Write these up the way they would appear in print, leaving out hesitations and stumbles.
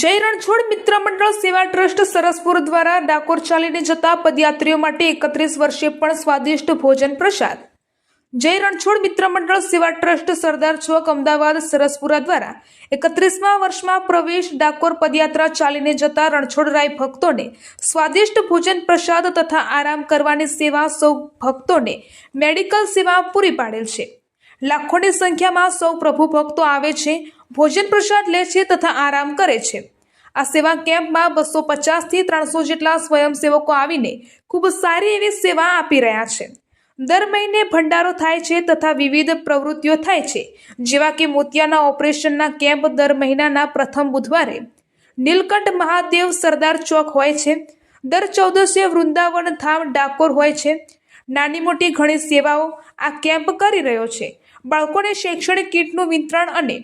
જય રણછોડ મિત્ર મંડળ સેવા ટ્રસ્ટ સરસપુર દ્વારા ડાકોર ચાલીને જતા પદયાત્રીઓ માટે 31 વર્ષે પણ સ્વાદિષ્ટ ભોજન પ્રસાદ। જય રણછોડ મિત્ર મંડળ સેવા ટ્રસ્ટ સરદાર ચોક અમદાવાદ સરસપુરા દ્વારા 31મા વર્ષમાં પ્રવેશ ડાકોર પદયાત્રા ચાલીને જતા રણછોડરાય ભક્તોને સ્વાદિષ્ટ ભોજન પ્રસાદ તથા આરામ કરવાની સેવા સૌ ભક્તોને મેડિકલ સેવા પૂરી પાડેલ છે। લાખોની સંખ્યામાં સૌ પ્રભુ ભક્તો આવે છે, ભોજન પ્રસાદ લે છે તથા આરામ કરે છે। આ સેવા કેમ્પમાં 250 થી 300 જેટલા સ્વયંસેવકો આવીને ખૂબ સારી એવી સેવા આપી રહ્યા છે। દર મહિને ભંડારો થાય છે તથા વિવિધ પ્રવૃત્તિઓ થાય છે, જેવા કે મોતિયાના ઓપરેશનના કેમ્પ દર મહિનાના પ્રથમ બુધવારે નીલકંઠ મહાદેવ સરદાર ચોક હોય છે। દર 14 વૃંદાવન ધામ ડાકોર હોય છે। નાની મોટી ઘણી સેવાઓ આ કેમ્પ કરી રહ્યો છે। બાળકોને શૈક્ષણિક કીટનું વિતરણ અને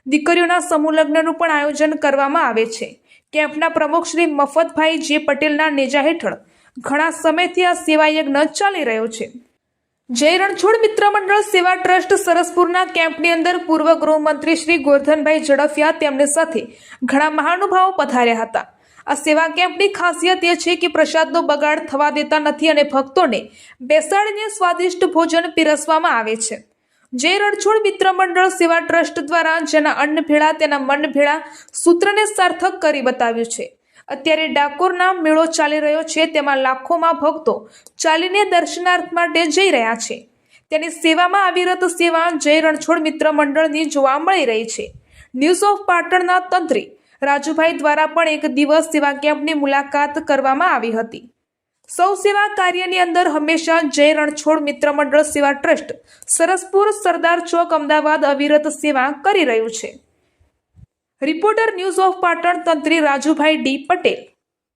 દીકરીઓના સમૂહ લગ્નનું પણ આયોજન કરવામાં આવે છે। કેમ્પના પ્રમુખ શ્રી મફતભાઈ જે પટેલના નેજા હેઠળ ઘણા સમયથી આ સેવા યજ્ઞ ચાલી રહ્યો છે। જય રણછોડ મિત્ર મંડળ સેવા ટ્રસ્ટ સરસપુરના કેમ્પની અંદર પૂર્વ ગૃહમંત્રી શ્રી ગોરધનભાઈ ઝડફિયા તેમની સાથે ઘણા મહાનુભાવો પધાર્યા હતા। આ સેવા કેમ્પની ખાસિયત એ છે કે પ્રસાદનો બગાડ થવા દેતા નથી અને ભક્તોને બેસાડીને સ્વાદિષ્ટ ભોજન પીરસવામાં આવે છે। જય રણછોડ મિત્ર મંડળ સેવા ટ્રસ્ટ દ્વારા જેના અન્ન ભેળા તેના મન ભેળા સૂત્રને સાર્થક કરી બતાવ્યું છે। અત્યારે ડાકોરના મેળો ચાલી રહ્યો છે, તેમાં લાખોમાં ભક્તો ચાલીને દર્શનાર્થ માટે જઈ રહ્યા છે। તેની સેવામાં અવિરત સેવા જય રણછોડ મિત્ર મંડળની જોવા મળી રહી છે। ન્યૂઝ ઓફ પાટણના તંત્રી રાજુભાઈ દ્વારા પણ એક દિવસ સેવા કેમ્પની મુલાકાત કરવામાં આવી હતી। સૌ સેવા કાર્યની અંદર હંમેશા જય રણછોડ મિત્ર મંડળ સેવા ટ્રસ્ટ સરસપુર સરદાર ચોક અમદાવાદ અવિરત સેવા કરી રહ્યું છે। રિપોર્ટર ન્યૂઝ ઓફ પાટણ તંત્રી રાજુભાઈ ડી પટેલ।